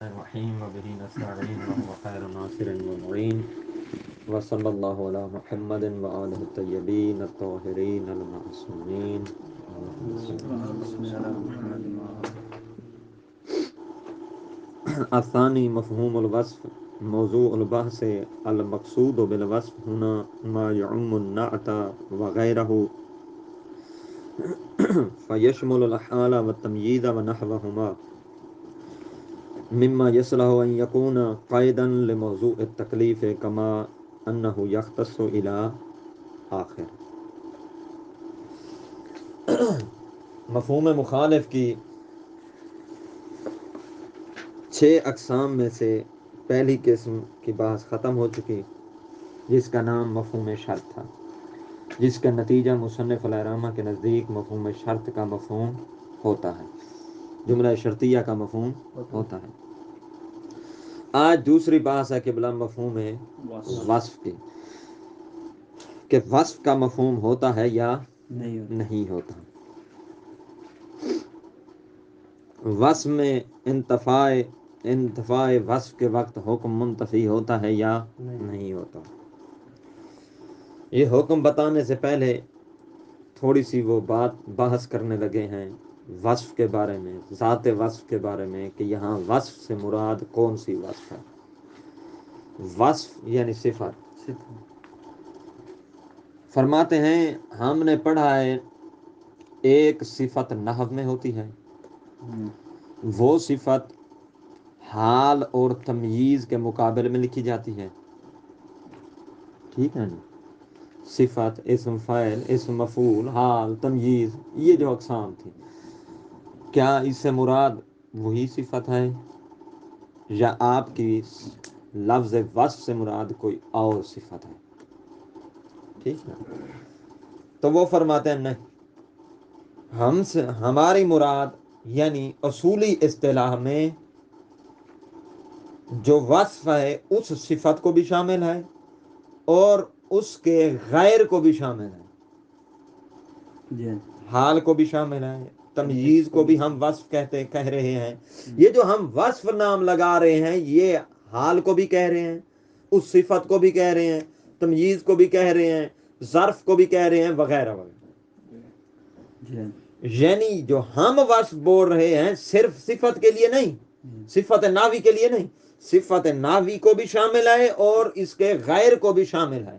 الرحیم وبه نستعین وهو خیر ناصر ومعین وصلی اللہ علی محمد وآلہ الطیبین الطاہرین المعصومین. الثانی مفہوم الوصف. موضوع البحث المقصود بالوصف هنا ما يعم النعت وغيره فيشمل الحال والتمييز ونحوهما مما يصلح أن يكون قيدا لموضوع التكليف كما أنه يختص إلى آخر. مفہوم مخالف کی 6 اقسام میں سے پہلی قسم کی بحث ختم ہو چکی، جس کا نام مفہوم شرط تھا، جس کا نتیجہ مصنف علیہ رحمہ کے نزدیک مفہوم شرط کا مفہوم ہوتا ہے، جملہ شرطیہ کا مفہوم ہوتا ہے. آج دوسری بحث ہے کہ بلا مفہوم ہے وصف کی، کہ وصف کا مفہوم ہوتا ہے یا نہیں ہوتا. وصف میں انتفاع وصف کے وقت حکم منتفی ہوتا ہے یا نہیں ہوتا. یہ حکم بتانے سے پہلے تھوڑی سی وہ بات بحث کرنے لگے ہیں وصف کے بارے میں، ذات وصف کے بارے میں، کہ یہاں وصف سے مراد کون سی وصف ہے. وصف یعنی صفت. فرماتے ہیں ہم نے پڑھا ہے ایک صفت نحو میں ہوتی ہے، وہ صفت حال اور تمییز کے مقابلے میں لکھی جاتی ہے. ٹھیک ہے نا؟ صفت، اسم فاعل، اسم مفعول، حال، تمییز، یہ جو اقسام تھی، کیا اس سے مراد وہی صفت ہے یا آپ کی لفظ وصف سے مراد کوئی اور صفت ہے؟ ٹھیک ہے. تو وہ فرماتے ہیں نہیں، ہماری مراد یعنی اصولی اصطلاح میں جو وصف ہے اس صفت کو بھی شامل ہے اور اس کے غیر کو بھی شامل ہے، حال کو بھی شامل ہے، تمییز کو بھی ہم وصف کہہ رہے ہیں. یہ جو ہم وصف نام لگا رہے ہیں یہ حال کو بھی کہہ رہے ہیں، اس صفت کو بھی کہہ رہے ہیں، تمییز کو بھی کہہ رہے ہیں، ظرف کو بھی کہہ رہے ہیں، وغیرہ وغیرہ. یعنی جو ہم وصف بول رہے ہیں صرف صفت کے لیے نہیں، صفت ناوی کے لیے نہیں، صفت ناوی کو بھی شامل ہے اور اس کے غیر کو بھی شامل ہے.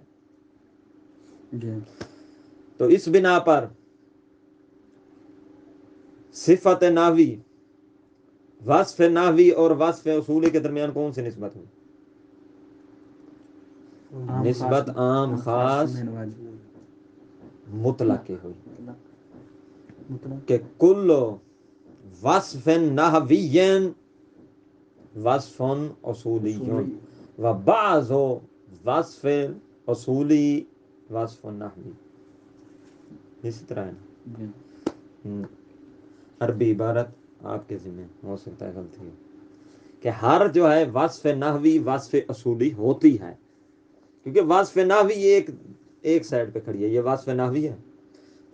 تو اس بنا پر صفت ناوی، وصف ناوی اور وصف اصولی کے درمیان کون سی نسبت ہوئی؟ نسبت عام خاص مطلق کی ہوئی، کہ کل وصف نحوی وصف اصولی و بعض وصف اصولی وصف نحوی. اسی طرح ہے. عربی عبارت آپ کے ذمہ ہو سکتا ہے غلطی ہے، کہ ہر جو ہے وصف نحوی وصف اصولی ہوتی ہے، کیونکہ وصف نحوی ایک سائڈ پہ کھڑی ہے، یہ وصف نحوی ہے،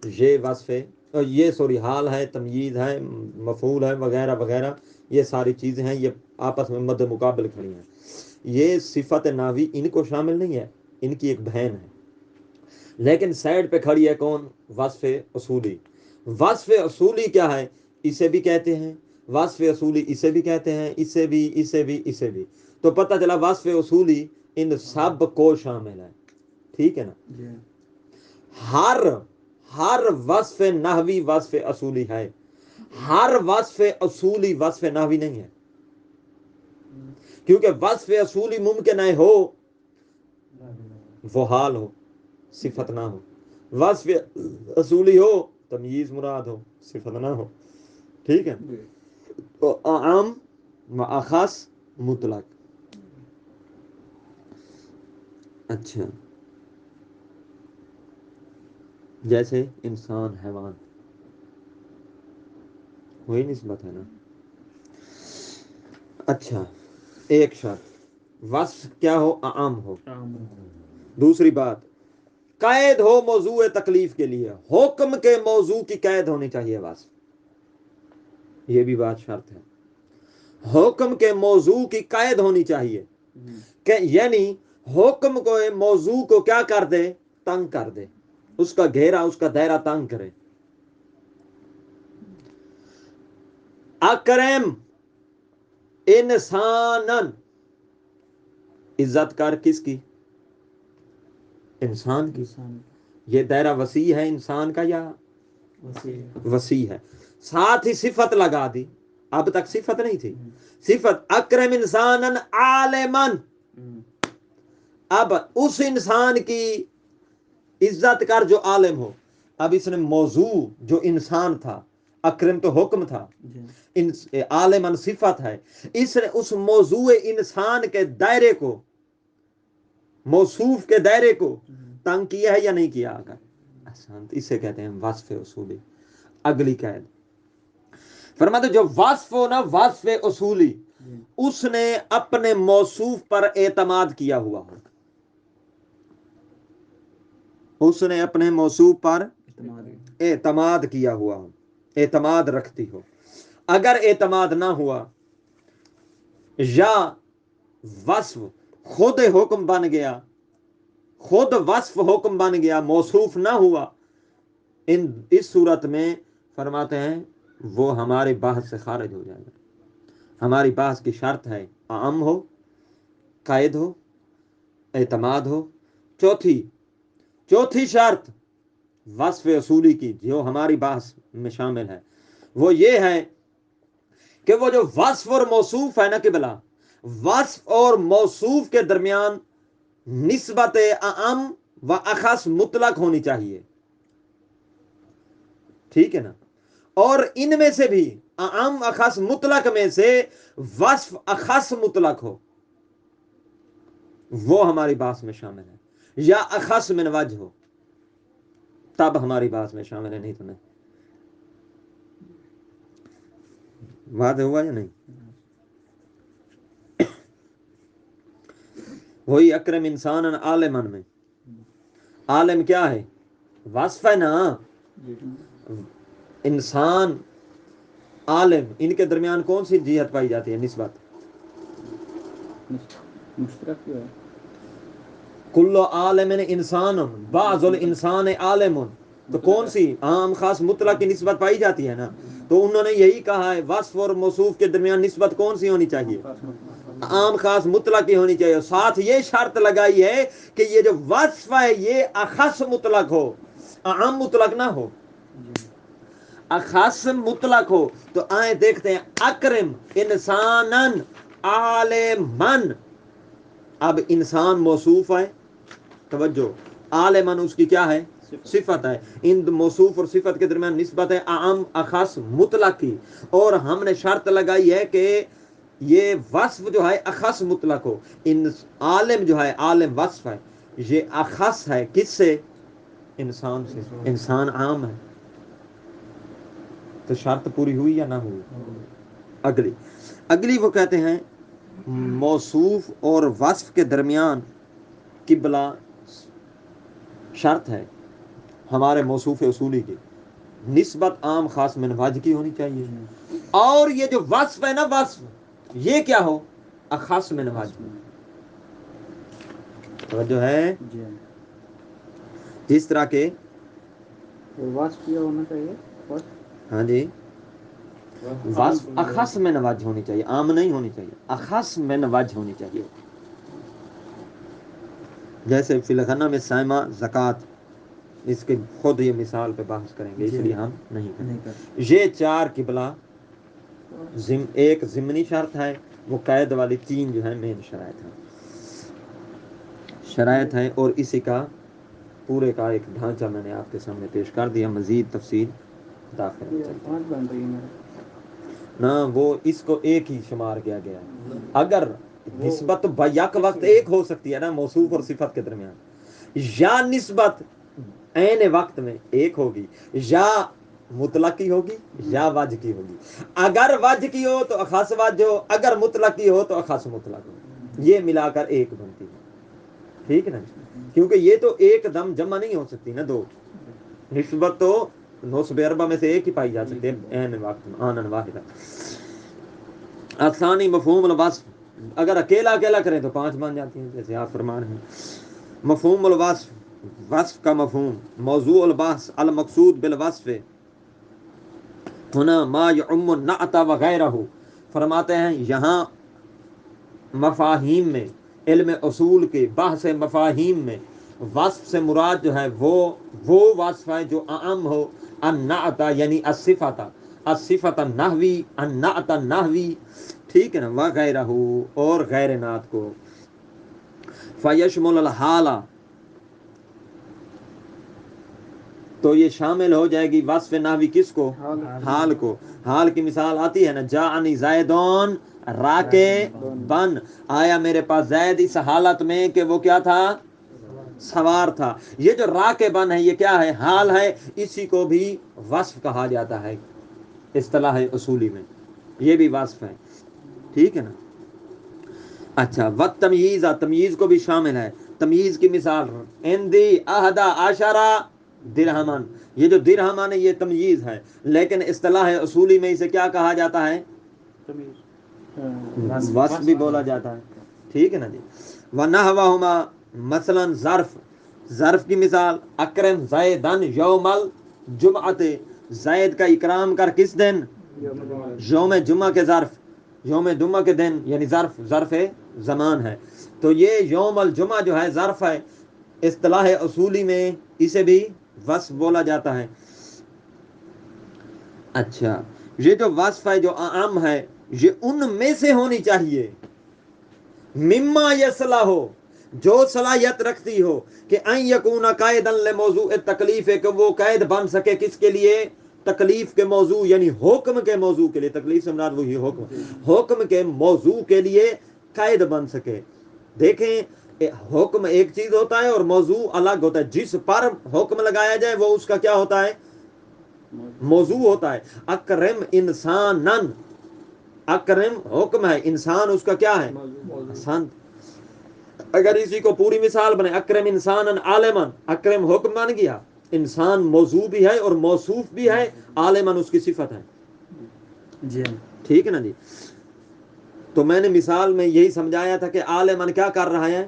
یہ وصف یہ حال ہے، تمییز ہے، مفعول ہے، وغیرہ وغیرہ، یہ ساری چیزیں ہیں، یہ آپس میں مد مقابل کھڑی ہیں. یہ صفت نحوی ان کو شامل نہیں ہے، ان کی ایک بہن ہے، لیکن سائڈ پہ کھڑی ہے کون؟ وصف اصولی. وصف اصولی کیا ہے؟ اسے بھی کہتے ہیں وصف اصولی، اسے بھی کہتے ہیں، اسے بھی، اسے بھی، اسے بھی. تو پتہ چلا وصف اصولی ان سب کو شامل ہے. ٹھیک ہے نا؟ ہر وصف نحوی وصف اصولی ہے، ہر وصف اصولی وصف نحوی نہیں ہے، کیونکہ وصف اصولی ممکن ہے ہو وہ حال ہو، صفت نہ ہو. وصف اصولی ہو تمییز مراد ہو، صفت نہ ہو. ٹھیک ہے؟ تو عام و اخص مطلق. اچھا، جیسے انسان، حیوان، وہی نسبت ہے نا. اچھا، ایک شرط وصف کیا ہو؟ عام ہو. دوسری بات، قید ہو موضوع تکلیف کے لیے، حکم کے موضوع کی قید ہونی چاہیے وصف، یہ بھی بات شرط ہے. حکم کے موضوع کی قید ہونی چاہیے کہ یعنی حکم کو موضوع کو کیا کر دے، تنگ کر دے، اس کا گھیرا اس کا دائرہ تنگ کرے. اکرم انسانن، عزت کر کس کی؟ انسان کی. یہ دائرہ وسیع ہے انسان کا یا وسیع ہے؟ ساتھ ہی صفت لگا دی، اب تک صفت نہیں تھی. صفت اکرم انسانن عالمن، اب اس انسان کی عزت کر جو عالم ہو. اب اس نے موضوع جو انسان تھا، اکرم تو حکم تھا، عالمن صفت ہے، اس نے اس موضوع انسان کے دائرے کو، موصوف کے دائرے کو تنگ کیا ہے یا نہیں کیا؟ آگا اسے کہتے ہیں وصف اصولی. اگلی قید فرماتے جو وصف ہو نا، وصف اصولی، اس نے اپنے موصوف پر اعتماد کیا ہوا ہو، اس نے اپنے موصوف پر اعتماد کیا ہوا ہو، اعتماد رکھتی ہو. اگر اعتماد نہ ہوا یا وصف خود حکم بن گیا، خود وصف حکم بن گیا، موصوف نہ ہوا، اس صورت میں فرماتے ہیں وہ ہمارے بحث سے خارج ہو جائے گا. ہماری بحث کی شرط ہے عام ہو، قائد ہو، اعتماد ہو. چوتھی شرط وصف اصولی کی جو ہماری بحث میں شامل ہے وہ یہ ہے کہ وہ جو وصف اور موصوف ہے نا قبلہ، وصف اور موصوف کے درمیان نسبت اعم و اخص مطلق ہونی چاہیے. ٹھیک ہے نا؟ اور ان میں سے بھی اعم اخص مطلق میں سے وصف اخص مطلق ہو، وہ ہماری بحث میں شامل ہے، یا اخص من وجہ ہو، تب ہماری بحث میں شامل ہے، نہیں تو نہیں. واضح ہوا یا نہیں؟ وہی اکرم انسان عالمن میں عالم کیا ہے؟ وصف ہے نا. انسان عالم، ان کے درمیان کون سی جہت پائی جاتی ہے؟ نسبت. کل عالم انسان بعض الانسان عالم، تو کون سی عام خاص مطلق کی نسبت پائی جاتی ہے نا. تو انہوں نے یہی کہا ہے وصف اور موصوف کے درمیان نسبت کون سی ہونی چاہیے؟ عام خاص مطلق کی ہونی چاہیے. ساتھ یہ شرط لگائی ہے کہ یہ جو وصف ہے یہ اخص مطلق ہو، عام مطلق نہ ہو، اخص مطلق ہو. تو آئیں دیکھتے ہیں اکرم انسانن عالمن. اب انسان موصوف ہے، توجہ، عالمن اس کی کیا ہے؟ صفت ہے. ان موصوف اور صفت کے درمیان نسبت ہے عام اخص مطلق کی، اور ہم نے شرط لگائی ہے کہ یہ وصف جو ہے اخص مطلق ہو. عالم جو ہے، عالم وصف ہے، یہ اخص ہے کس سے؟ انسان سے. انسان عام ہے. تو شرط پوری ہوئی یا نہ ہوئی؟ اگلی وہ کہتے ہیں موصوف اور وصف کے درمیان قبلہ شرط ہے ہمارے موصوف اصولی کی، نسبت عام خاص من وجہ کی ہونی چاہیے. اور یہ جو وصف ہے نا، وصف یہ کیا ہو؟ اخص من وجہ. توجہ ہے؟ جس طرح کے وصف کیا ہونا چاہیے، ہاں جی، وصف اخص من وجہ ہونی چاہیے، عام نہیں ہونی چاہیے، اخص من وجہ ہونی چاہیے. جیسے فی الغنہ میں سائمہ زکوٰۃ، اس کے خود یہ مثال پہ بحث کریں گے، اس لیے ہم نہیں کریں. یہ چار قبلہ ایک ضمنی شرط ہے، وہ قید والی تین جو ہے مین شرائط ہیں، اور اسی کا پورے کا ایک ڈھانچہ میں نے آپ کے سامنے پیش کر دیا. مزید تفصیل داخل نہ، وہ اس کو ایک ہی شمار کیا گیا ہے. اگر نسبت بیک وقت ایک ہو سکتی ہے نا موصوف اور صفت کے درمیان، یا نسبت عین وقت میں ایک ہوگی، یا مطلق کی ہوگی یا وجہ کی ہوگی. اگر وجہ کی ہو تو اخص وجہ ہو، اگر مطلق کی ہو تو اخص مطلق ہو. یہ ملا کر ایک بنتی ہے. ٹھیک ہے نا؟ کیونکہ یہ تو ایک دم جمع نہیں ہو سکتی نا دو. نسبت تو نصب اربع میں سے ایک ہی پائی جا سکتی ہے عین وقت میں آنن واحدہ. آسانی مفہوم الوصف، اگر اکیلا اکیلا کریں تو 5 بن جاتی ہیں جیسے آپ فرما رہے ہیں. مفہوم الوصف، وصف کا مفہوم. موضوع البحث المقصود بالوصف ہنا ما یعم النعت وغیرہ. فرماتے ہیں یہاں مفاہیم میں، علم اصول کے بحث مفاہیم میں وصف سے مراد جو ہے وہ وصف ہے جو عام ہو. النعت یعنی الصفت، الصفت النحوی، النعت النحوی، ٹھیک ہے نا، وغیرہ اور غیر نعت کو. فیشمل الحالہ، تو یہ شامل ہو جائے گی وصف نحوی کس کو؟ حال کو. حال کی مثال آتی ہے نا، جاءنی زیدون راکبن، آیا میرے پاس زید اس حالت میں کہ وہ کیا تھا؟ سوار تھا. یہ جو راکبن ہے یہ کیا ہے؟ حال ہے. اسی کو بھی وصف کہا جاتا ہے اصطلاح اصولی میں، یہ بھی وصف ہے. ٹھیک ہے نا. اچھا، وقت تمییز، تمییز کو بھی شامل ہے. تمییز کی مثال اندی احدا عشرہ درہمن، یہ جو درہمن ہے یہ تمییز ہے، لیکن اصطلاح اصولی میں اسے کیا کہا جاتا ہے؟ وصف بھی بولا جاتا ہے. ٹھیک ہے نا جی. ونحوہما، مثلا ظرف، ظرف کی مثال اکرم زیدن یوم الجمعۃ، زید کا اکرام کر کس دن؟ یوم جمعہ کے ظرف، یوم جمعہ کے دن، یعنی ظرف، ظرف زمان ہے. تو یہ یوم الجمعہ جو ہے ظرف ہے، اصطلاح اصولی میں اسے بھی وصف بولا جاتا ہے. اچھا، یہ جو وصف ہے جو عام ہے یہ ان میں سے ہونی چاہیے مما یصلح ہو، جو صلاحیت رکھتی ہو کہ ان یکون قائدا لموضوع تکلیف، کہ وہ قید بن سکے کس کے لیے؟ تکلیف کے موضوع، یعنی حکم کے موضوع کے لیے. تکلیف سے مراد وہی حکم کے موضوع کے لیے قید بن سکے. دیکھیں، حکم ایک چیز ہوتا ہے اور موضوع الگ ہوتا ہے. جس پر حکم لگایا جائے وہ اس کا کیا ہوتا ہے؟ موضوع ہوتا ہے. اکرم انسانن، اکرم حکم ہے، انسان اس کا کیا ہے؟ انسان. اگر اسی کو پوری مثال بنے اکرم انسانن عالمن، اکرم حکم بن گیا، انسان موضوع بھی ہے اور موصوف بھی ہے، عالمن اس کی صفت ہے. جی ٹھیک ہے نا جی. تو میں نے مثال میں یہی سمجھایا تھا کہ عالمن کیا کر رہا ہے؟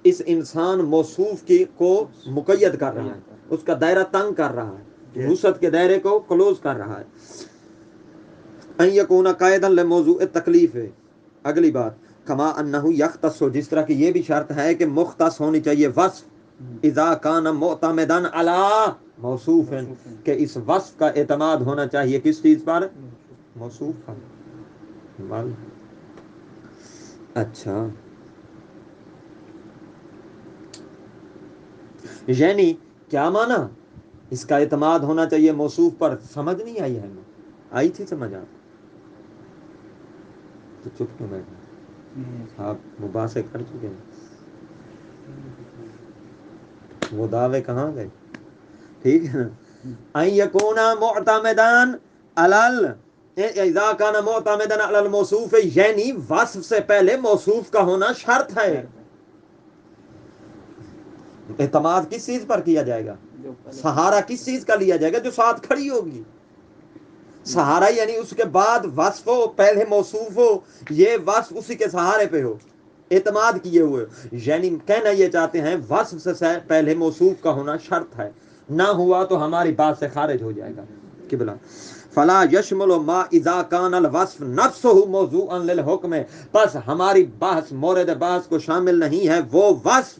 اس انسان موصوف کی کو مقید کر رہا ہے، اس کا دائرہ تنگ کر رہا ہے، وسعت کے دائرے کو کلوز کر رہا ہے. ان یکون قائدا لموضوع تکلیف ہے. اگلی بات، کما انہ یختص، جس طرح کی یہ بھی شرط ہے کہ مختص ہونی چاہیے وصف اذا کان معتمدا علی موصوف، کہ اس وصف کا اعتماد ہونا چاہیے کس چیز پر؟ موصوف پر. اچھا، یعنی کیا مانا؟ اس کا اعتماد ہونا چاہیے موصوف پر. سمجھ نہیں آئی ہے؟ آئی تھی سمجھ؟ آپ تو چپ کیوں بیٹھے؟ آپ مباحثے کر چکے ہیں، وہ دعوے کہاں گئے؟ ٹھیک ہے نا. ان یکون معتمدا علی، اذا کان معتمدا علی الموصوف، یعنی وصف سے پہلے موصوف کا ہونا شرط ہے. اعتماد کس چیز پر کیا جائے گا؟ سہارا کس چیز کا لیا جائے گا؟ جو ساتھ کھڑی ہوگی. سہارا یعنی اس کے بعد وصف ہو، پہلے موصوف ہو، یہ وصف اسی کے سہارے پہ ہو، اعتماد کیے ہوئے. یعنی کہنا یہ چاہتے ہیں وصف سے پہلے موصوف کا ہونا شرط ہے، نہ ہوا تو ہماری بات سے خارج ہو جائے گا. قبلہ فلا یشمل ما اذا کان الوصف نفسه موضوعا للحکم، پس ہماری بحث، مورد بحث کو شامل نہیں ہے وہ وصف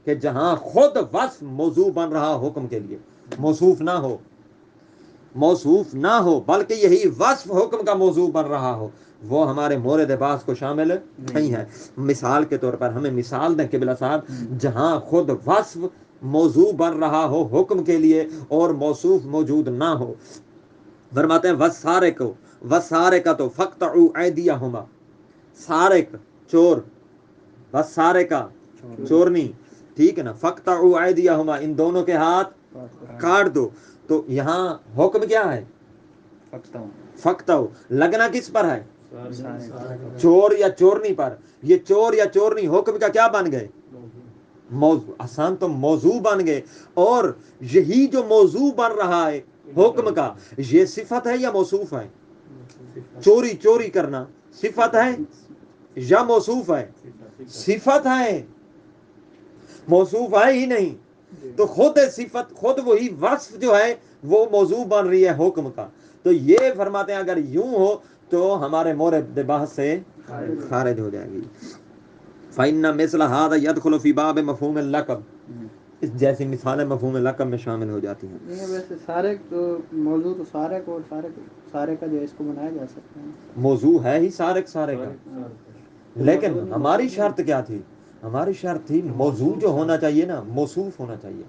کہ جہاں خود وصف موضوع بن رہا حکم کے لیے، موصوف نہ ہو، موصوف نہ ہو بلکہ یہی وصف حکم کا موضوع بن رہا ہو، وہ ہمارے مورد بحث کو شامل نہیں ہے. مثال کے طور پر ہمیں مثال دیں قبلہ صاحب، جہاں خود وصف موضوع بن رہا ہو حکم کے لیے اور موصوف موجود نہ ہو. فرماتے ہیں وسارقو، وسارقۃ فاقطعوا ایدیہما، سارق چور، وسارقہ چورنی، ٹھیک ہے نا. فاقطعوا ایدیہما، ان دونوں کے ہاتھ کاٹ دو. تو یہاں حکم کیا ہے؟ فقطعوا. لگنا کس پر ہے؟ چور یا چورنی پر. یہ چور یا چورنی حکم کا کیا بن گئے؟ موضوع. آسان تو موضوع بن گئے. اور یہی جو موضوع بن رہا ہے حکم کا، یہ صفت ہے یا موصوف ہے؟ چوری، چوری کرنا صفت ہے یا موصوف ہے؟ صفت ہے، موصوف ہے ہی نہیں. تو خود صفت، خود وہی وصف جو ہے وہ موضوع بن رہی ہے حکم کا. تو یہ فرماتے ہیں اگر یوں ہو تو ہمارے مورد بحث سے خارج ہو جائے گی. فَإِنَّ مِثْلَ هَذَا يَدْخُلُ فِي بَابِ مفہوم اللقب، اس جیسی مثالیں مفہوم لقب میں شامل ہو جاتی ہیں. یہ ویسے سارے تو موضوع تو سارے کو، سارے کا جو ہے اس کو بنایا جا سکتا ہے. موضوع ہے ہی سارے کا، لیکن ہماری شرط کیا تھی؟ ہماری شرط تھی موضوع جو ہونا چاہیے نا موصوف ہونا چاہیے،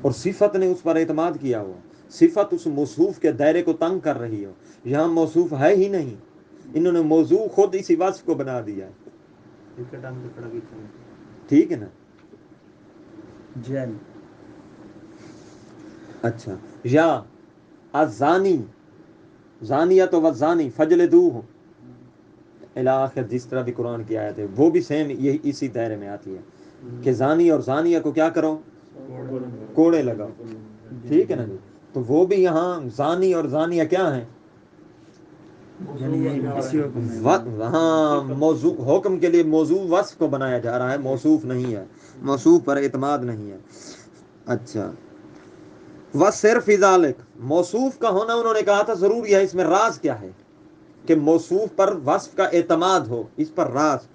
اور صفت نے اس پر اعتماد کیا ہوا، صفت اس موصوف کے دائرے کو تنگ کر رہی ہو. یہاں موصوف ہے ہی نہیں، انہوں نے موضوع خود اسی وصف کو بنا دیا ہے. ٹھیک ہے نا؟ اچھا، یا الزانی زانیت و زانی فجلدوہ الی آخر، جس طرح بھی قرآن کی آیت ہے وہ بھی سیم یہی اسی دائرے میں آتی ہے کہ زانی اور زانیہ کو کیا کرو؟ کوڑے لگاؤ. ٹھیک ہے نا جی؟ تو وہ بھی یہاں زانی اور زانیہ کیا ہیں؟ ہاں، موضوع حکم کے لیے موضوع وصف کو بنایا جا رہا ہے، موصوف نہیں ہے، موصوف پر اعتماد نہیں ہے. اچھا، وصرف ذالک، موصوف کا ہونا انہوں نے کہا تھا ضروری ہے. اس میں راز کیا ہے کہ موصوف پر وصف کا اعتماد ہو؟ اس پر راز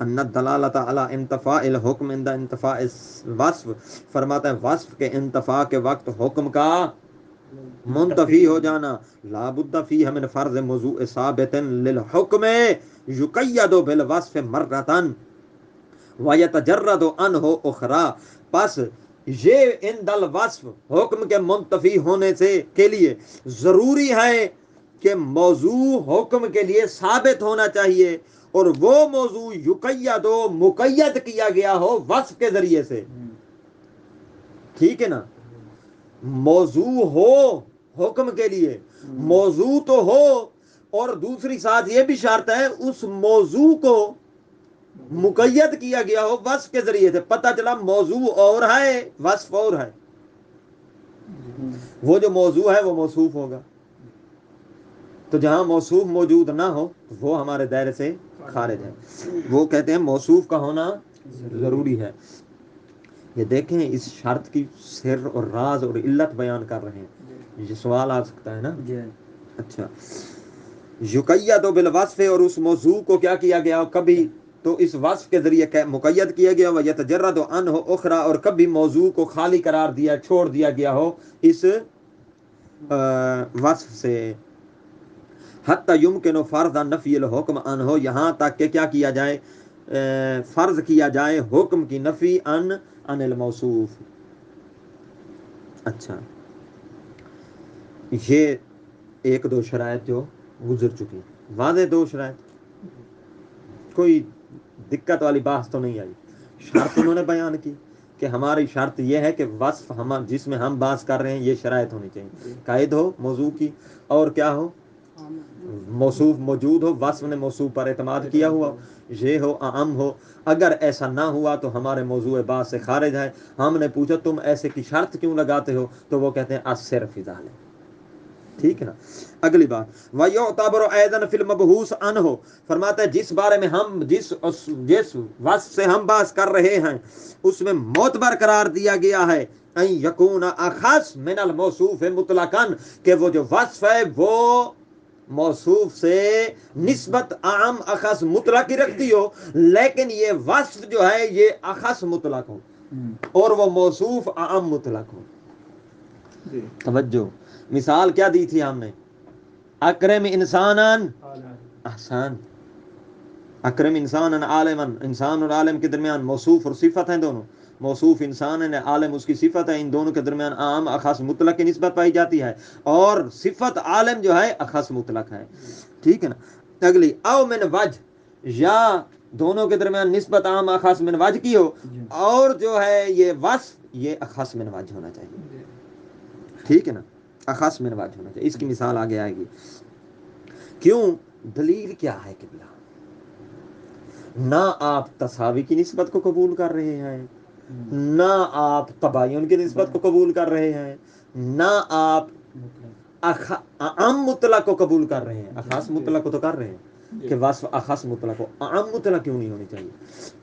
ان الدلالۃ علی انتفاء الحکم عند انتفاء الوصف، فرماتا ہے وصف کے انتفاء کے وقت حکم کا منتفی ہو جانا. لا بد فیہ من فرض موضوع ثابت للحکم یقید بالوصف مرۃ ویتجرد عنہ اخری. پس یہ عند الوصف حکم کے منتفی ہونے سے کے لیے ضروری ہے کہ موضوع حکم کے لیے ثابت ہونا چاہیے، اور وہ موضوع یقید و مقید کیا گیا ہو وصف کے ذریعے سے. ٹھیک ہے نا؟ موضوع ہو حکم کے لیے، موضوع تو ہو، اور دوسری ساتھ یہ بھی شرط ہے اس موضوع کو مقید کیا گیا ہو وصف کے ذریعے سے. پتہ چلا موضوع اور ہے وصف اور ہے، وہ جو موضوع ہے وہ موصوف ہوگا. تو جہاں موصوف موجود نہ ہو وہ ہمارے دائرے سے خارج ہے. وہ کہتے ہیں موصوف کا ہونا ضروری ہے. یہ دیکھیں اس شرط کی سر اور راز اور علت بیان کر رہے ہیں. یہ سوال آ سکتا ہے نا؟ اچھا، یقید بالوصف، اور اس موضوع کو کیا کیا گیا کبھی تو اس وصف کے ذریعے مقید کیا گیا ہو، یتجرد عنہ اخری، اور کبھی موضوع کو خالی قرار دیا، چھوڑ دیا گیا ہو اس وصف سے. حتی یمکن فرض نفی الحکم عنہ، یہاں تک کہ کیا کیا جائے؟ فرض کیا جائے حکم کی نفی عن الموصوف. اچھا، یہ ایک دو شرائط جو گزر چکی، واضح 2 شرائط، کوئی دقت والی بحث تو نہیں آئی. شرط انہوں نے بیان کی کہ ہماری شرط یہ ہے کہ وصف جس میں ہم بحث کر رہے ہیں یہ شرائط ہونی چاہیے، قائد ہو موضوع کی، اور کیا ہو؟ موصوف موجود ہو، وصف نے موصوف پر اعتماد کیا ہوا، یہ ہو اعم ہو. اگر ایسا نہ ہوا تو ہمارے موضوع بات سے خارج ہے. ہم نے پوچھا تم ایسے کی شرط کیوں لگاتے ہو؟ تو وہ کہتے ہیں الصرف ذالک. ٹھیک ہے نا؟ اگلی بات وَيُعْتَبَرُ أَيْضًا فِي الْمَبْحُوثِ عَنْهُ، فرماتا ہے جس بارے میں ہم جس وصف سے ہم بحث کر رہے ہیں اس میں معتبر قرار دیا گیا ہے ان یکون اخص من الموصوف مطلقاً، کہ وہ جو وصف ہے وہ موصوف سے نسبت عام اخص مطلق ہی رکھتی ہو، لیکن یہ وصف جو ہے یہ اخص مطلق ہو اور وہ موصوف عام مطلق ہو. توجہ، مثال کیا دی تھی ہم نے؟ اکرم انسانن احسان، اکرم انسانن عالمن، انسان اور عالم کے درمیان موصوف اور صفت ہیں دونوں. موصوف انسان ہے، عالم اس کی صفت ہے. ان دونوں کے درمیان عام اخص مطلق کی نسبت پائی جاتی ہے، اور صفت عالم جو ہے اخص مطلق ہے. ٹھیک ہے نا؟ اگلی او من وجہ، یا دونوں کے درمیان نسبت عام اخص من وجہ کی ہو، اور جو ہے یہ وصف یہ اخص من وجہ ہونا چاہیے. ٹھیک ہے نا؟ اخص من وجہ ہونا چاہیے. اس کی مثال آگے آئے گی. کیوں؟ دلیل کیا ہے قبلہ؟ نہ آپ تساوی کی نسبت کو قبول کر رہے ہیں، نہ آپ تباین کی نسبت کو قبول کر رہے ہیں، نہ آپ عام مطلق کو قبول کر رہے ہیں، اخاص مطلق کو تو کر رہے ہیں کہ وصف اخص مطلق ہو، عام مطلق کیوں نہیں ہونی چاہیے؟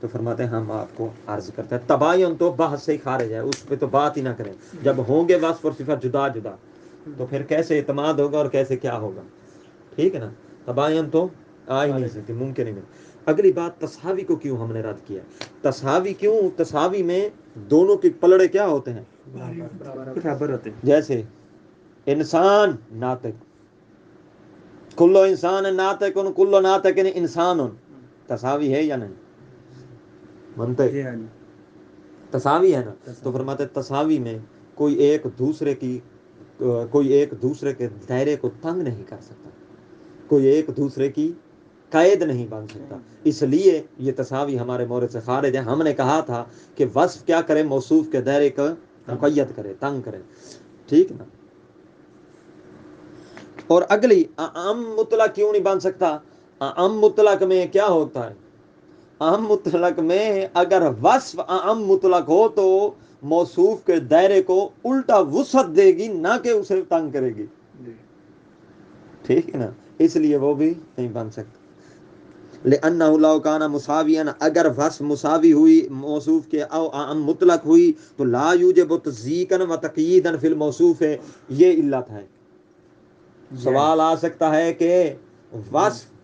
تو فرماتے ہیں ہم آپ کو عرض کرتے ہیں تباین تو بحث سے ہی خارج ہے، اس پہ تو بات ہی نہ کریں. جب ہوں گے وصف اور صفت جدا جدا تو پھر کیسے اعتماد ہوگا اور کیسے کیا ہوگا؟ ٹھیک ہے نا، تباین تو آ ہی نہیں سکتی، ممکن ہی نہیں. اگلی بات تساوی کو کیوں ہم نے رد کیا؟ تساوی کیوں؟ تساوی میں دونوں کے پلڑے کیا ہوتے ہیں؟ برابر ہوتے ہیں. جیسے انسان ناطق، کلو انسان ناطق کلو ناطق انسان، تساوی ہے یا نہیں؟ منطق جی ہاں جی. تساوی ہے نا. تو فرماتے ہیں تساوی میں کوئی ایک دوسرے کے دائرے کو تنگ نہیں کر سکتا، کوئی ایک دوسرے کی قید نہیں بن سکتا. اس لیے یہ تساوی ہمارے مورد سے خارج ہے. ہم نے کہا تھا کہ وصف کیا کرے؟ موصوف کے دائرے کا مقید کرے، تنگ کرے. ٹھیک نا. اور اگلی عام مطلق کیوں نہیں بن سکتا؟ عام مطلق میں کیا ہوتا ہے؟ عام مطلق میں اگر وصف عام مطلق ہو تو موصوف کے دائرے کو الٹا وسعت دے گی، نہ کہ اسے تنگ کرے گی. ٹھیک ہے نا، اس لیے وہ بھی نہیں بن سکتا. لأنه لو كان مساویا، اگر وصف مساوی ہوئی موصوف کے او عام مطلق ہوئی تو لا یوجب تضییقا و تقییدا فی الموصوف. یہ علت ہے. سوال آ سکتا ہے کہ وصف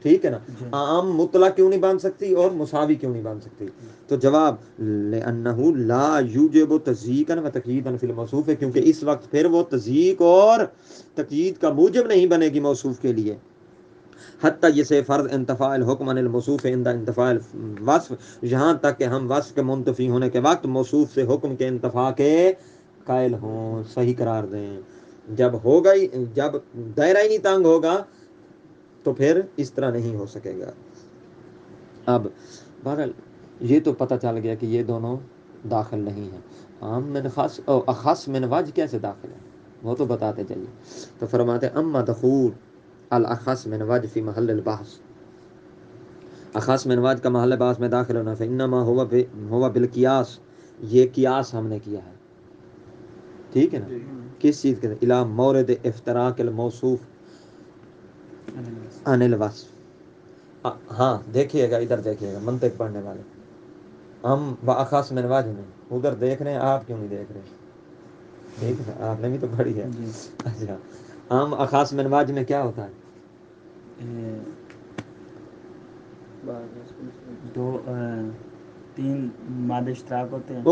ٹھیک ہے نا عام مطلق کیوں نہیں بن سکتی اور مساوی کیوں نہیں بن سکتی؟ تو جواب لأنه لا یوجب تضییقا و تقییدا فی الموصوف، کیونکہ اس وقت پھر وہ تضییق اور تقیید کا موجب نہیں بنے گی موصوف کے لیے. حتی جسے فرض انتفاع الحکم عن الموصوف عند انتفاع الوصف، یہاں تک کہ ہم وصف کے منتفی ہونے کے وقت موصوف سے حکم کے انتفاع کے قائل ہوں، صحیح قرار دیں. جب ہوگا ہی، جب دائرہ ہی نہیں تنگ ہوگا تو پھر اس طرح نہیں ہو سکے گا. اب بہرحال یہ تو پتہ چل گیا کہ یہ دونوں داخل نہیں ہیں. عام من خاص اور اخص من وجہ کیسے داخل ہے وہ تو بتاتے چلیے. تو فرماتے اما دخول الاخص من وجہ فی محل البحث، اخص من وجہ کا محل بحث میں داخل ہونا، فانما ہوا بالقیاس، یہ قیاس ہم نے کیا ہے. ٹھیک ہے نا. کس چیز کے الی مورد افتراق الموصوف عن الوصف. ہاں دیکھیے گا، ادھر دیکھیے گا منطق پڑھنے والے، ہم باخص من وجہ میں ادھر دیکھ رہے ہیں، آپ کیوں نہیں دیکھ رہے؟ ٹھیک ہے، آپ نے بھی تو پڑھی ہے. اچھا، ہم اخص من وجہ میں کیا ہوتا ہے؟ دو تین مادے اشتراک ہوتے ہیں.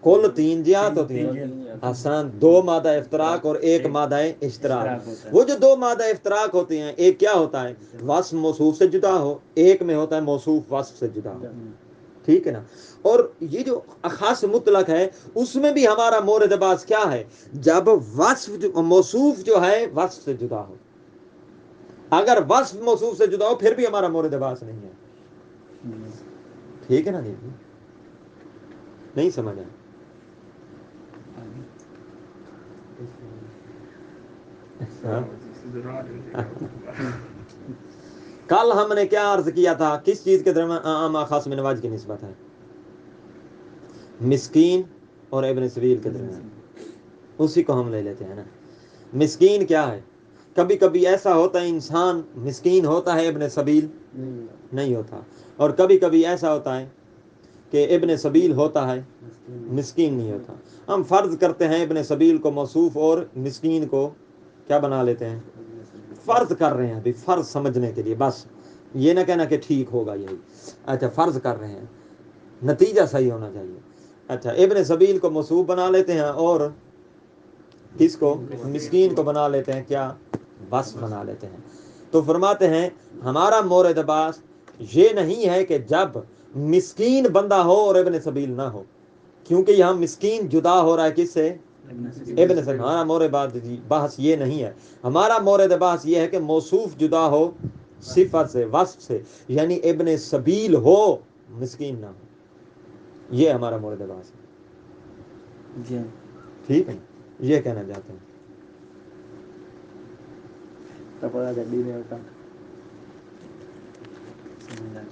کل تین جہات ہوتی ہیں. آسان، دو مادہ افتراق اور ایک مادہ اشتراک. وہ جو دو مادہ افتراق ہوتے ہیں، ایک کیا ہوتا ہے؟ وصف موصوف سے جدا ہو، ایک میں ہوتا ہے موصوف وصف سے جدا ہو. ٹھیک ہے نا. اور یہ جو خاص مطلق ہے اس میں بھی ہمارا مورد بحث کیا ہے؟ جب وصف موصوف جو ہے وصف سے جدا ہو. اگر وصف موصوف سے جدا ہو پھر بھی ہمارا مورد بحث نہیں ہے. ٹھیک ہے نا. نہیں سمجھا؟ کل ہم نے کیا عرض کیا تھا؟ کس چیز کے درمیان عام خاص من وجہ کی نسبت ہے؟ مسکین اور ابن سبیل کے درمیان. اسی کو ہم لے لیتے ہیں نا. مسکین کیا ہے؟ کبھی کبھی ایسا ہوتا ہے انسان مسکین ہوتا ہے، ابن سبیل نہیں ہوتا. اور کبھی کبھی ایسا ہوتا ہے کہ ابن سبیل ہوتا ہے، مسکین نہیں ہوتا. ہم فرض کرتے ہیں ابن سبیل کو موصوف اور مسکین کو کیا بنا لیتے ہیں؟ فرض کر رہے ہیں. ابھی فرض سمجھنے کے لیے، بس یہ نہ کہنا کہ ٹھیک ہوگا یہی. اچھا، فرض کر رہے ہیں، نتیجہ صحیح ہونا چاہیے. اچھا، ابن سبیل کو موصوف بنا لیتے ہیں اور کس کو؟ مسکین کو بنا لیتے ہیں کیا؟ بس بنا لیتے ہیں. تو فرماتے ہیں ہمارا مورد بحث یہ نہیں ہے کہ جب مسکین بندہ ہو اور ابن سبیل نہ ہو، کیونکہ یہاں مسکین جدا ہو رہا ہے کس سے؟ ابن سبیل. ہمارا مورد بحث یہ نہیں ہے. ہمارا مورد بحث یہ ہے کہ موصوف جدا ہو صفت سے، وصف سے، یعنی ابن سبیل ہو مسکین نہ ہو. یہ ہمارا مورد بحث ہے. ٹھیک ہے، یہ کہنا چاہتے ہیں.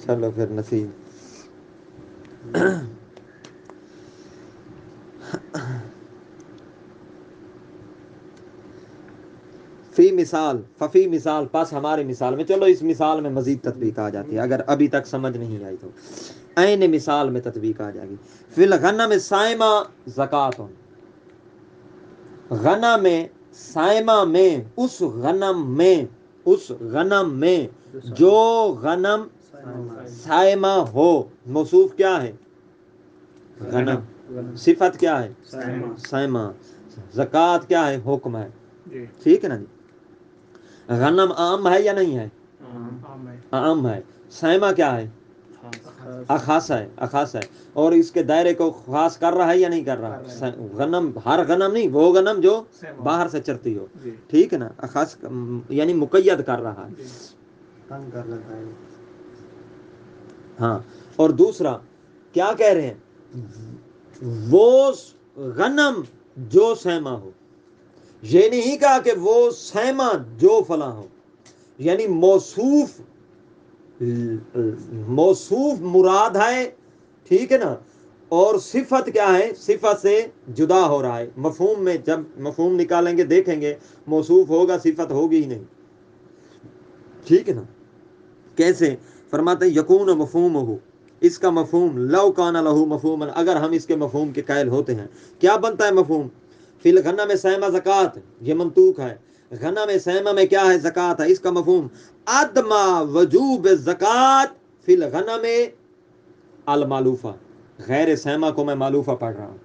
چلو پھر نصیب. مثال ففی مثال پس ہمارے مثال میں. چلو اس مثال میں مزید تطبیق آ جاتی ہے اگر ابھی تک سمجھ نہیں آئی تو. عین مثال میں تطبیق آ جائے گی. فی الغنم سائمہ زکات. غنم سائمہ میں اس غنم میں جو غنم سائمہ ہو. موصوف کیا ہے؟ غنم. صفت کیا ہے؟ سائمہ. زکات کیا ہے؟ حکم ہے. ٹھیک ہے نا جی. غنم عام ہے یا نہیں ہے؟ عام ہے. سائمہ کیا ہے؟ اخاص ہے. اور اس کے دائرے کو خاص کر رہا ہے یا نہیں کر رہا؟ غنم ہر غنم نہیں، وہ غنم جو باہر سے چرتی ہو. ٹھیک ہے نا. اخاص یعنی مقید کر رہا ہے. تنگ کر لیتا ہے. ہاں. اور دوسرا کیا کہہ رہے ہیں؟ وہ غنم جو سیما ہو. یہ نہیں کہا کہ وہ سیما جو فلاں ہو. یعنی موصوف مراد ہے. ٹھیک ہے نا. اور صفت کیا ہے؟ صفت سے جدا ہو رہا ہے. مفہوم میں جب مفہوم نکالیں گے دیکھیں گے موصوف ہوگا صفت ہوگی ہی نہیں. ٹھیک ہے نا. کیسے؟ فرماتے ہیں یکون مفہوم ہو. اس کا مفہوم لو کان لہو مفہوم، اگر ہم اس کے مفہوم کے قائل ہوتے ہیں. کیا بنتا ہے مفہوم؟ فی الغنم سیما زکات. یہ منطوق ہے. غنم سیما میں کیا ہے؟ زکات ہے. اس کا مفہوم عدم وجوب زکات فی الغنم المعلوفہ. غیر سیما کو میں معلوفہ پڑھ رہا ہوں.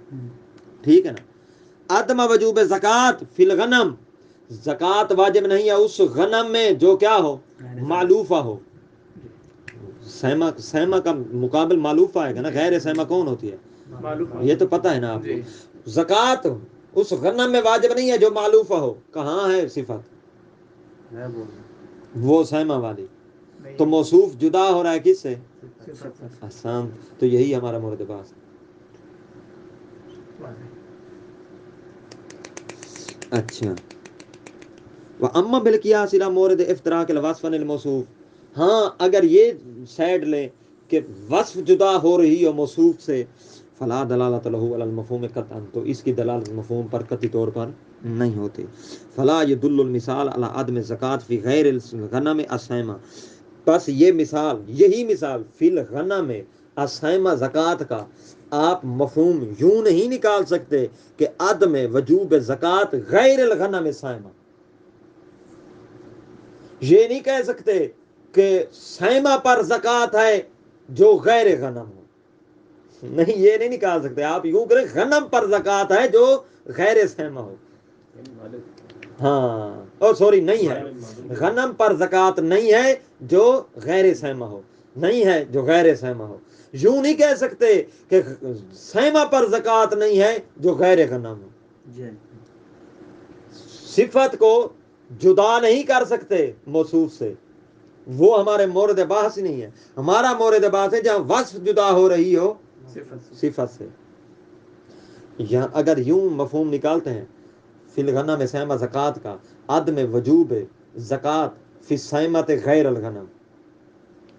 ٹھیک ہے نا. عدم وجوب زکات فی الغنم. زکات واجب نہیں ہے اس غنم میں جو کیا ہو؟ معلوفہ ہو. سیما کا مقابل معلوفہ آئے گا نا. غیر سیما کون ہوتی ہے؟ یہ تو پتہ ہے نا آپ کو. زکات اس غنم میں واجب نہیں ہے جو معلوفہ ہو. کہاں ہے صفت؟ وہ سیما والی. تو موصوف جدا ہو رہا ہے کس سے؟ آسان. تو یہی ہمارا مورد بحث. اچھا. وَأَمَّا بِالْقِيَاسِ إِلَى مورد افتراق الوصف عن الموصوف. ہاں اگر یہ سائڈ لیں کہ وصف جدا ہو رہی ہو موصوف سے، فلا دلالت له علی المفہوم قطعا، تو اس کی دلالت مفہوم پر قطعی طور پر نہیں ہوتی. فلا يدل المثال على عدم الزکات فی غیر الغنم السیمہ. بس یہ مثال، یہی مثال فی الغنم السیمہ زکات کا آپ مفہوم یوں نہیں نکال سکتے کہ عدم وجوب زکات غیر الغنم السیمہ. یہ نہیں کہہ سکتے کہ سیما پر زکات ہے جو غیر غنم ہو. نہیں، یہ نہیں نکال سکتے. آپ یوں کریں غنم پر زکات ہے جو غیر سیما ہو. ہاں اور سوری نہیں ہے. غنم پر زکات نہیں ہے جو غیر سیما ہو. نہیں ہے جو غیر سیما ہو. یوں نہیں کہہ سکتے کہ سیما پر زکات نہیں ہے جو غیر غنم ہو. صفت کو جدا نہیں کر سکتے موصوف سے. وہ ہمارے مورد بحث نہیں ہے. ہمارا مورد بحث ہے جہاں وصف جدا ہو رہی ہو صفت سے. یا اگر یوں مفہوم نکالتے ہیں فی الغنم سیما زکات کا عدم وجوب زکات فی سیمت غیر الغنم.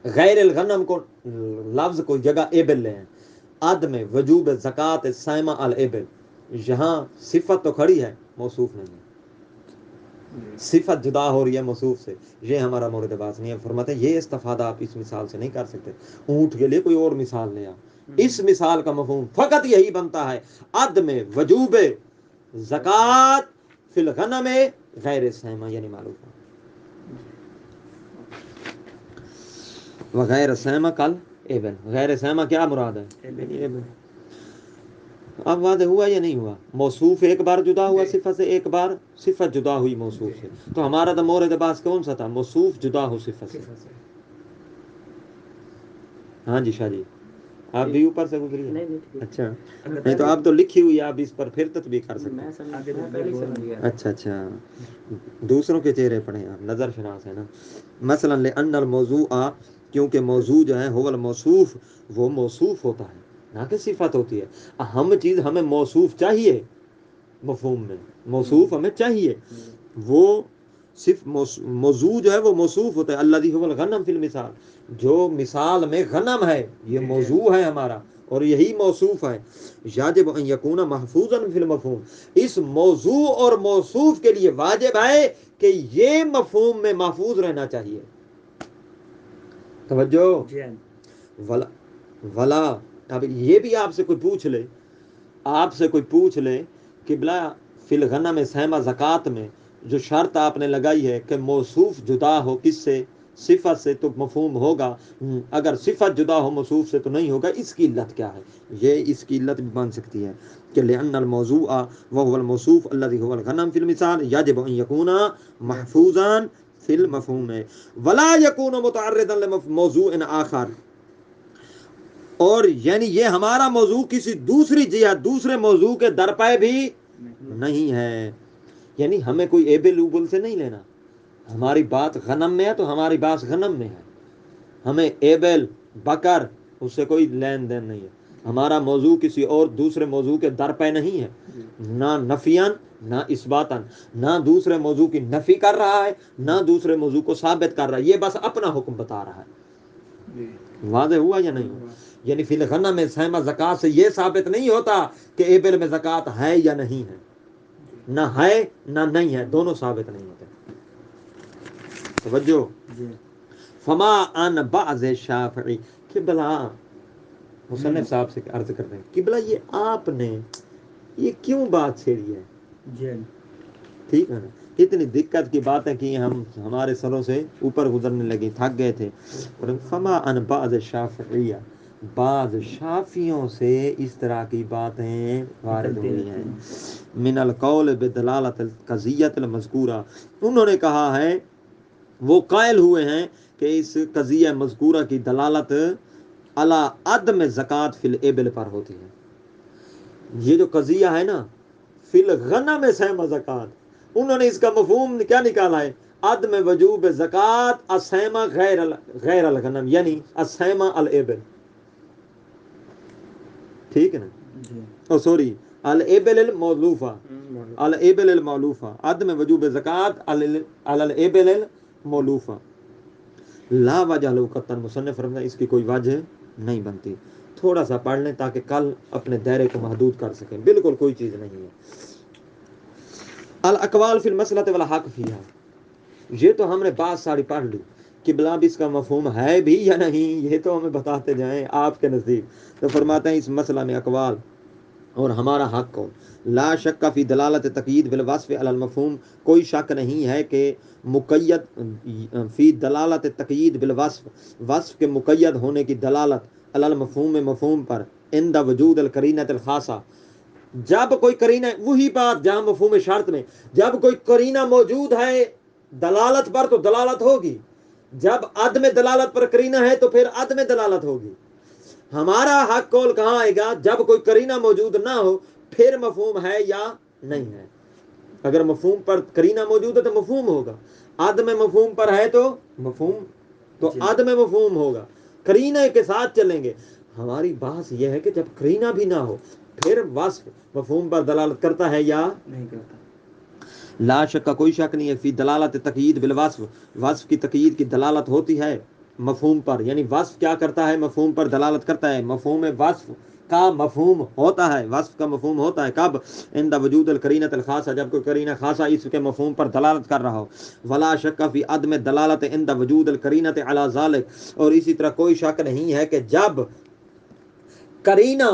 غیر الغنم کو لفظ کو جگہ ابل لے ہیں. عدم وجوب زکات سیما الابل. یہاں صفت تو کھڑی ہے موصوف نہیں ہے. صفت جدا ہو رہی ہے موصوف سے. یہ ہمارا مورد بحث نہیں ہے. فرماتے ہیں یہ استفادہ آپ اس مثال سے نہیں کر سکتے. اونٹ کے لیے کوئی اور مثال لے آ. اس مثال کا مفہوم فقط یہی بنتا ہے عدم وجوب زکات فی الغنم غیر سیما یعنی معلوم وغیر سیما کل ایبن. غیر سیما کیا مراد ہے؟ اب واضح ہوا یا نہیں ہوا؟ موصوف ایک بار جدا ہوا صفت سے، ایک بار صفت جدا ہوئی موصوف سے. تو ہمارا تو مورد بحث کون سا تھا؟ موصوف جدا ہو صفت سے. ہاں جی شاہ جی آپ بھی اوپر سے گزری. اچھا نہیں تو آپ تو لکھی ہوئی آپ اس پر پھر تطبیق کر سکتے ہیں. اچھا دوسروں کے چہرے پڑھیں آپ، نظر شناس ہے نا. مثلا لأن الموضوع، کیونکہ موضوع جو ہے هو الموصوف، وہ موصوف ہوتا ہے نہ کہ صفت ہوتی ہے. اہم چیز ہمیں موصوف چاہیے. مفہوم میں موصوف ہمیں چاہیے. وہ صرف موضوع جو ہے وہ موصوف ہوتا ہے، الذی هو الغنم فی المثال، جو مثال میں غنم ہے یہ موضوع ہے ہمارا اور یہی موصوف ہے. یجب ان یکون محفوظا فی المفہوم، اس موضوع اور موصوف کے لیے واجب ہے کہ یہ مفہوم میں محفوظ رہنا چاہیے. توجہ. ولا اب یہ بھی آپ سے کوئی پوچھ لے قبلہ فی الغنم سہمہ زکوٰۃ میں جو شرط آپ نے لگائی ہے کہ موصوف جدا ہو کس سے؟ صفت سے، تو مفہوم ہوگا. اگر صفت جدا ہو موصوف سے تو نہیں ہوگا. اس کی علت کیا ہے؟ یہ اس کی علت بھی بن سکتی ہے کہ لأن الموضوع وهو الموصوف الذي هو الغنم في المثال يجب ان يكون محفوظا في المفهوم ولا يكون متعرضا لموضوع آخر. اور یعنی یہ ہمارا موضوع کسی دوسری جہت دوسرے موضوع کے درپے بھی نہیں ہے. یعنی ہمیں کوئی ایبل اوبل سے نہیں لینا. ہماری بات غنم میں ہے تو ہماری بات غنم میں ہے. ہمیں ایبل بکر اس سے کوئی لین دین نہیں ہے. ہمارا موضوع کسی اور دوسرے موضوع کے درپے نہیں ہے، نہ نفیان نہ اثباتاً، نہ دوسرے موضوع کی نفی کر رہا ہے نہ دوسرے موضوع کو ثابت کر رہا ہے. یہ بس اپنا حکم بتا رہا ہے. واضح ہوا یا نہیں ہوا؟ یعنی فی الغنم میں سہمہ زکوٰۃ سے یہ ثابت نہیں ہوتا کہ ایبل میں زکوٰۃ ہے یا نہیں ہے. نہ ہے نہ نہیں ہے، دونوں ثابت نہیں ہوتے. توجہ. فما ان بعض شافعی قبلہ مصنف صاحب سے عرض کر رہے ہیں قبلہ یہ آپ نے یہ کیوں بات چھیڑی ہے؟ ٹھیک ہے نا، اتنی دقت کی باتیں کی ہمارے سروں سے اوپر گزرنے لگی، تھک گئے تھے. فما ان بعض شافعیہ، بعض شافیوں سے اس طرح کی باتیں وارد ہوئی ہیں. من القول بدلالت القضیۃ المذکورہ، انہوں نے کہا ہے، وہ قائل ہوئے ہیں کہ اس قضیہ مذکورہ کی دلالت علی عدم زکوٰۃ فی الابل پر ہوتی ہے. یہ جو قضیہ ہے نا فی الغنم سہمہ زکوٰۃ، انہوں نے اس کا مفہوم کیا نکالا ہے؟ عدم وجوب زکوٰۃ السہمہ غیر الغنم، یعنی السہمہ الابل. ٹھیک ہے نا؟ سوری، الابل المولوفہ، الابل المولوفہ، عدم وجوب زکوٰۃ علی الابل المولوفہ. لا وجہ لو قطعا، مصنف فرماتا ہے اس کی کوئی وجہ نہیں بنتی. تھوڑا سا پڑھ لیں تاکہ کل اپنے دائرے کو محدود کر سکیں. بالکل کوئی چیز نہیں ہے. الاقوال فی المسئلۃ والحق فیہا، یہ تو ہم نے بات ساری پڑھ لی. قبلہ بھی اس کا مفہوم ہے بھی یا نہیں یہ تو ہمیں بتاتے جائیں آپ کے نزدیک. تو فرماتے ہیں اس مسئلہ میں اقوال اور ہمارا حق کو. لا شک فی دلالت تقیید بالوصف علی المفہوم، کوئی شک نہیں ہے کہ مقید فی دلالت تقیید بالوصف، وصف کے مقید ہونے کی دلالت علی المفہوم، مفہوم پر، عند وجود القرینۃ الخاصہ، جب کوئی قرینہ، وہی بات جہاں مفہوم شرط میں جب کوئی قرینہ موجود ہے دلالت پر تو دلالت ہوگی، جب عدم دلالت پر قرینہ ہے تو پھر عدم دلالت ہوگی. ہمارا حق قول کہاں آئے گا؟ جب کوئی قرینہ موجود نہ ہو پھر مفہوم ہے یا نہیں ہے. اگر مفہوم پر قرینہ موجود ہے تو مفہوم ہوگا، عدم مفہوم پر ہے تو مفہوم، تو عدم مفہوم ہوگا. قرینہ کے ساتھ چلیں گے. ہماری بحث یہ ہے کہ جب قرینہ بھی نہ ہو پھر وصف مفہوم پر دلالت کرتا ہے یا نہیں کرتا. لا شک کا کوئی شک نہیں ہے فی دلالت تقیید بالوصف، وصف کی تقیید کی دلالت ہوتی ہے مفہوم پر. یعنی وصف کیا کرتا ہے؟ مفہوم پر دلالت کرتا ہے. مفہوم وصف کا مفہوم ہوتا ہے، وصف کا مفہوم ہوتا ہے کب؟ عند وجود القرینۃ الخاصہ، جب کوئی قرینہ خاصہ اس کے مفہوم پر دلالت کر رہا ہو. ولا شک فی عدم دلالت عند وجود القرینۃ علی ذلک، اور اسی طرح کوئی شک نہیں ہے کہ جب قرینہ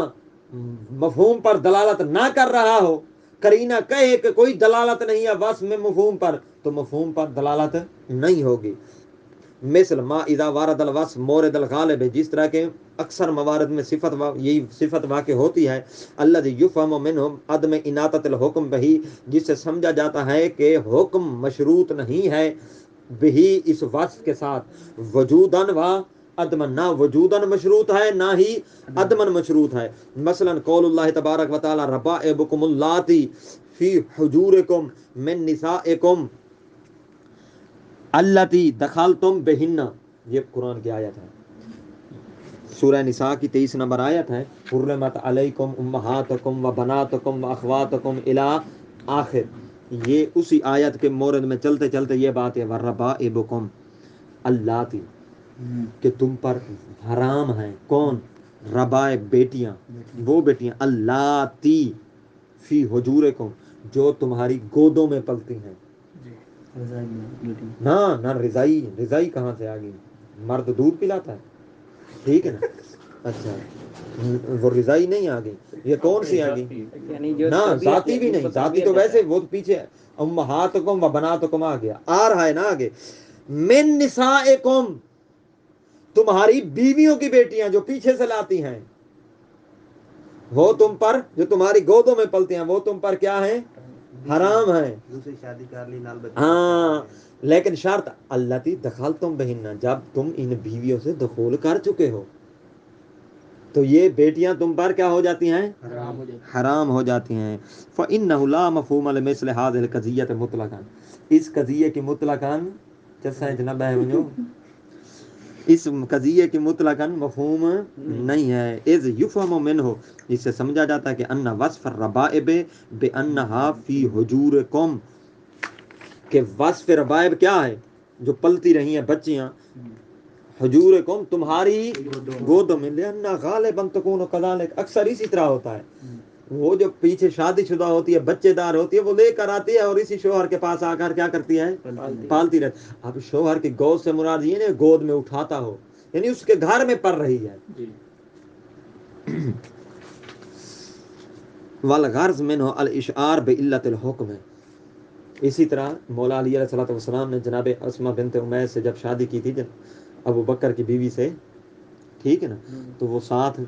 مفہوم پر دلالت نہ کر رہا ہو، قرینہ کہے کہ کوئی دلالت نہیں ہے وصف میں مفہوم پر، تو مفہوم پر دلالت نہیں ہوگی. مثل ما اذا وارد الوصف مورد الغالب، جس طرح کے اکثر موارد میں یہی صفت واقع ہوتی ہے. الذي يفهم منهم عدم اناطۃ الحکم بہی، جس سے سمجھا جاتا ہے کہ حکم مشروط نہیں ہے بہی اس وصف کے ساتھ، وجوداً و عدماً، نہ وجوداً مشروط ہے نہ ہی عدماً مشروط ہے. مثلا قول اللہ تبارک و تعالی ربائبکم اللاتی فی حجورکم من نسائکم اللاتی دخلتم بہن، یہ قرآن کی آیت ہے، سورہ نساء کی 23 نمبر آیت ہے. حرمت علیکم امہاتکم و بناتکم و اخواتکم الی آخر. یہ اسی آیت کے مورد میں چلتے چلتے یہ بات ہے وربائبکم اللاتی کہ تم پر حرام ہیں کون ربائب بیٹیاں وہ بیٹیاں اللاتی فی حجورکم جو تمہاری گودوں میں پلتی ہیں. نہ رضائی کہاں سے آ گئی؟ مرد دودھ پلاتا ہے ٹھیک ہے نا. اچھا وہ رضائی نہیں آ گئی. یہ کون سی آ گئی؟ نہ ذاتی بھی نہیں. ذاتی تو ویسے وہ پیچھے امہاتکم و بناتکم آ گیا. آ رہا ہے نا آگے من نسائکم تمہاری بیویوں کی بیٹیاں جو پیچھے سے لاتی ہیں وہ تم پر جو تمہاری گودوں میں پلتی ہیں وہ تم پر کیا ہے؟ حرام ہے. دوسری شادی کر لی نال بچے. ہاں لیکن شرط اللہ دخل تم بہننا جب تم ان بیویوں سے دخول کر چکے ہو تو یہ بیٹیاں تم پر کیا ہو جاتی ہیں؟ حرام ہو جاتی ہیں. فإنه لا مفہوم لمثل هذه القضیة مطلقا اس قضیے کی مطلقاً جیسا جناب ہے اس قضیے کی مطلقاً مفہوم نہیں ہے. اذ یفہم منہ اس سے سمجھا جاتا ہے کہ ان وصف الربائب بانها فی حجورکم کہ وصف ربائب کیا ہے جو پلتی رہی ہیں بچیاں حجورکم تمہاری گودوں میں لأن غالبا تکون کذالک اکثر اسی طرح ہوتا ہے. وہ جو پیچھے شادی شدہ ہوتی ہے بچے دار ہوتی ہے وہ لے کر آتی ہے اور اسی شوہر کے پاس آ کر کیا کرتی ہے؟ پالتی رہتی. اب شوہر کی گود سے مراد یہ نہیں گود میں اٹھاتا ہو یعنی اس کے گھر میں پڑ رہی ہے. والغرض منہ الاشعار بعلت الحکم اسی طرح مولا علی علیہ السلام نے جناب اسماء بنت امیس سے جب شادی کی تھی ابو بکر کی بیوی سے ٹھیک ہے نا تو وہ ساتھ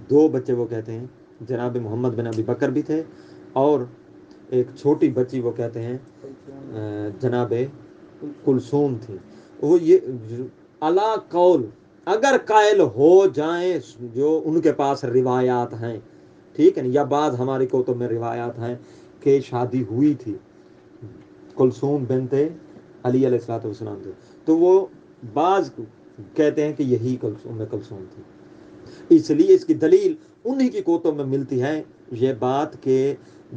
دو بچے وہ کہتے ہیں جناب محمد بن ابی بکر بھی تھے اور ایک چھوٹی بچی وہ کہتے ہیں جناب کلثوم تھی. وہ یہ علا قول اگر قائل ہو جائیں جو ان کے پاس روایات ہیں ٹھیک ہے نا یا بعض ہماری کتب میں روایات ہیں کہ شادی ہوئی تھی کلثوم بنت علی علیہ السلام تھے تو وہ بعض کہتے ہیں کہ یہی کلثوم تھی. اس لیے اس کی دلیل انہی کی کتب میں ملتی ہے یہ بات کہ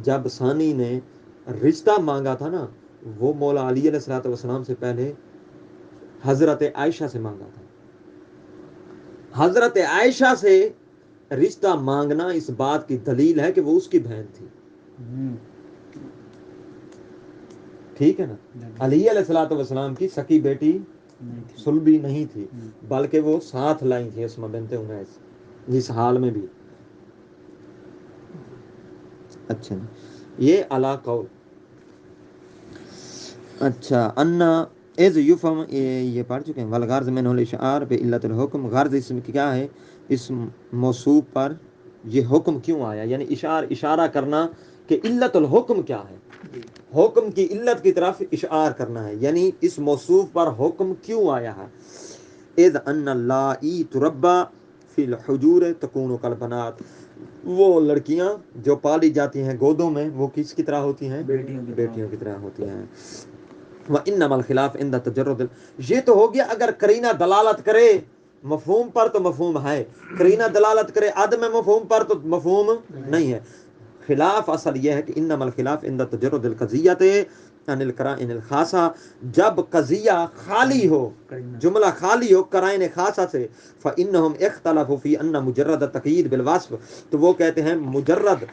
جب ثانی نے رشتہ مانگا تھا نا وہ مولا علی علیہ السلام سے پہلے حضرت عائشہ سے مانگا تھا. حضرت عائشہ سے رشتہ مانگنا اس بات کی دلیل ہے کہ وہ اس کی بہن تھی ٹھیک ہے نا. علی علیہ السلام کی سکی بیٹی سلبی نہیں تھی بلکہ وہ ساتھ لائی تھی اسماء بنت امیس جس حال میں بھی. اچھا یہ علا قول. اچھا انا از یفہم یہ پڑھ چکے ہیں. والغرض منہ الاشعار بعلت الحکم غرض اس میں کیا ہے اس موصوف پر یہ حکم کیوں آیا یعنی اشارہ کرنا کہ علت الحکم کیا ہے حکم کی علت کی طرف اشعار کرنا ہے یعنی اس موصوف پر حکم کیوں آیا ہے. اذ ان اللائی تربا فی الحجور تکون کالبنات وہ لڑکیاں جو پالی جاتی ہیں گودوں میں وہ کس کی طرح ہوتی ہیں؟ بیٹیوں کی طرح ہوتی ہیں. وانما الخلاف عند تجرد یہ تو ہو گیا اگر قرینہ دلالت کرے مفہوم پر تو مفہوم ہے قرینہ دلالت کرے عدم مفہوم پر تو مفہوم نہیں ہے. خلاف اصل یہ ہے کہ انما الخلاف عند تجرد القضیۃ عن القرائن الخاصہ جب قضیہ خالی ہو جملہ خالی ہو قرائن خاصہ سے فانہم اختلفوا فی ان مجرد التقیید بالوصف تو وہ کہتے ہیں مجرد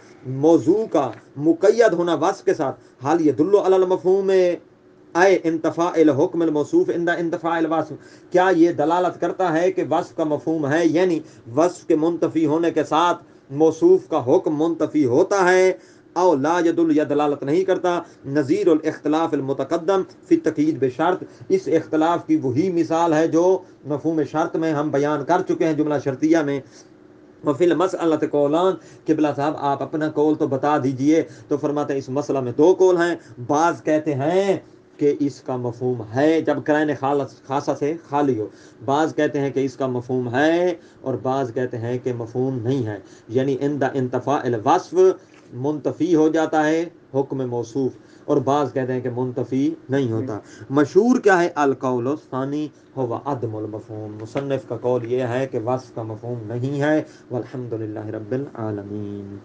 موضوع کا مقید ہونا وصف کے ساتھ حال یدل علی المفہوم اے انتفاء الحکم الموصوف عند انتفاء الوصف کیا یہ دلالت کرتا ہے کہ وصف کا مفہوم ہے یعنی وصف کے منتفی ہونے کے ساتھ موصوف کا حکم منتفی ہوتا ہے او لا یدل یا دلالت نہیں کرتا. نظیر الاختلاف المتقدم فی التقیید بشرط اس اختلاف کی وہی مثال ہے جو مفہوم شرط میں ہم بیان کر چکے ہیں جملہ شرطیہ میں. وفی المسألۃ قولان قبلہ صاحب آپ اپنا قول تو بتا دیجئے تو فرماتے ہیں اس مسئلہ میں دو قول ہیں. بعض کہتے ہیں کہ اس کا مفہوم ہے جب قرائن خاصہ سے خالی ہو بعض کہتے ہیں کہ اس کا مفہوم ہے اور بعض کہتے ہیں کہ مفہوم نہیں ہے یعنی عند انتفاء الوصف منتفی ہو جاتا ہے حکم موصوف اور بعض کہتے ہیں کہ منتفی نہیں ہوتا. مشہور کیا ہے القول الثانی هو عدم المفہوم مصنف کا قول یہ ہے کہ وصف کا مفہوم نہیں ہے. والحمد للہ رب العالمین.